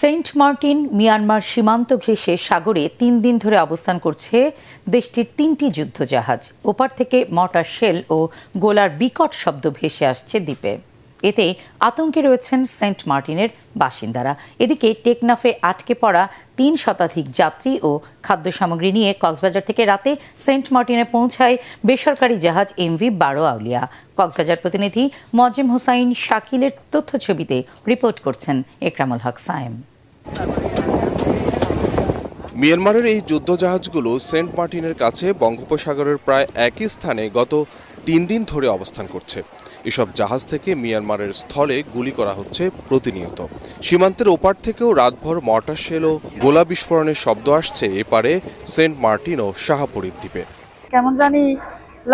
Saint Martin Myanmar সীমান্ত ঘেঁষে সাগরে ৩ দিন ধরে অবস্থান করছে দেশটির ৩টি যুদ্ধজাহাজ। ওপার থেকে মর্টার শেল ও গোলার বিকট শব্দ ভেসে আসছে দ্বীপে। এতে আতঙ্কে রয়েছেন সেন্ট মার্টিনের বাসিন্দারা। এদিকে টেকনাফে আটকে পড়া ৩ শতাধিক যাত্রী ও খাদ্য সামগ্রী নিয়ে কক্সবাজার থেকে রাতে সেন্ট মার্টিনে পৌঁছায় বেসরকারি জাহাজ এমভি বারো আউলিয়া। কক্সবাজার প্রতিনিধি মজিম হোসাইন শাকিলের তথ্য ছবিতে রিপোর্ট করছেন একরামুল হক সায়েম। মিয়ানমারের এই যুদ্ধজাহাজগুলো সেন্ট মার্টিনের কাছে বঙ্গোপসাগরের প্রায় একই স্থানে গত ৩ দিন ধরে অবস্থান করছে। এসব জাহাজ থেকে মিয়ানমারের স্থলে গুলি করা হচ্ছে প্রতিনিয়ত। সীমান্তের ওপার থেকেও রাতভর মর্টার শেল ও গোলা বিস্ফোরণের শব্দ আসছে এপারে সেন্ট মার্টিন ও শাহপরীর দ্বীপে। কেমন জানি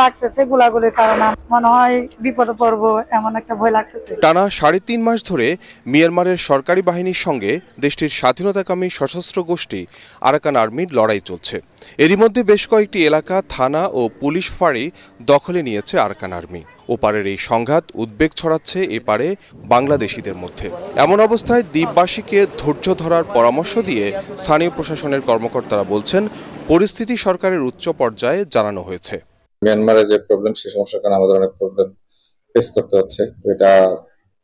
লাগতেছে গোলাগুলির কারণে, মনে হয় বিপদে পড়বো এমন একটা ভয় লাগতেছে। টানা ৩.৫ মাস ধরে মিয়ানমারের সরকারি বাহিনীর সঙ্গে দেশটির স্বাধীনতাকামী সশস্ত্র গোষ্ঠী আরাকান আর্মির লড়াই চলছে। এরই মধ্যে বেশ কয়েকটি এলাকা, থানা ও পুলিশ ফাঁড়ি দখলে নিয়েছে আরাকান আর্মি। ওপারের এই সংঘাত উদ্বেগ ছড়াচ্ছে এপারে বাংলাদেশিদের মধ্যে। এমন অবস্থায় দ্বীপবাসীকে ধৈর্য ধরার পরামর্শ দিয়ে স্থানীয় প্রশাসনের কর্মকর্তারা বলছেন, পরিস্থিতি সরকারের উচ্চ পর্যায়ে জানানো হয়েছে। মিয়ানমারে যে প্রবলেম, সেই সমস্যার কারণে আমাদের অনেক প্রবলেম ফেস করতে হচ্ছে। তো এটা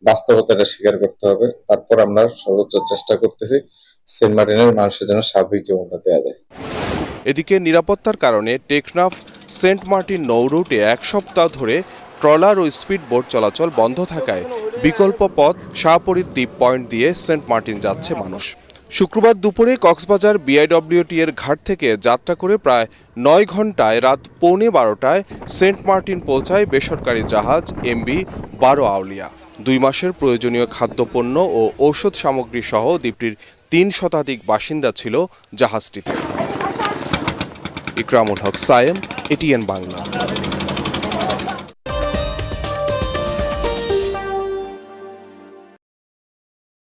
বাস্তবতাটা স্বীকার করতে হবে। তারপর আমরা সর্বোচ্চ চেষ্টা করতেছি সেন্ট মার্টিনের মানুষের জন্য স্বাভাবিক জীবনটা দেওয়া যায়। এদিকে নিরাপত্তার কারণে টেকনাফ সেন্ট মার্টিন নৌ রুটে ১ সপ্তাহ ধরে ট্রলার ও স্পিড বোট চলাচল বন্ধ থাকায় বিকল্প পথ শাহপরীর দ্বীপ পয়েন্ট দিয়ে সেন্ট মার্টিন যাচ্ছে মানুষ। শুক্রবার দুপুরে কক্সবাজার বিআইডব্লিউটি এর ঘাট থেকে যাত্রা করে প্রায় ৯ ঘন্টায় রাত ১১:৩০টায় সেন্ট মার্টিন পৌঁছায় বেসরকারি জাহাজ এমভি বারো আউলিয়া। ২ মাসের প্রয়োজনীয় খাদ্যপণ্য ও ঔষধ সামগ্রী সহ দ্বীপটির ৩ শতাধিক বাসিন্দা ছিল জাহাজটিতে। ইকরামুল হক সায়েম, এটিএন বাংলা।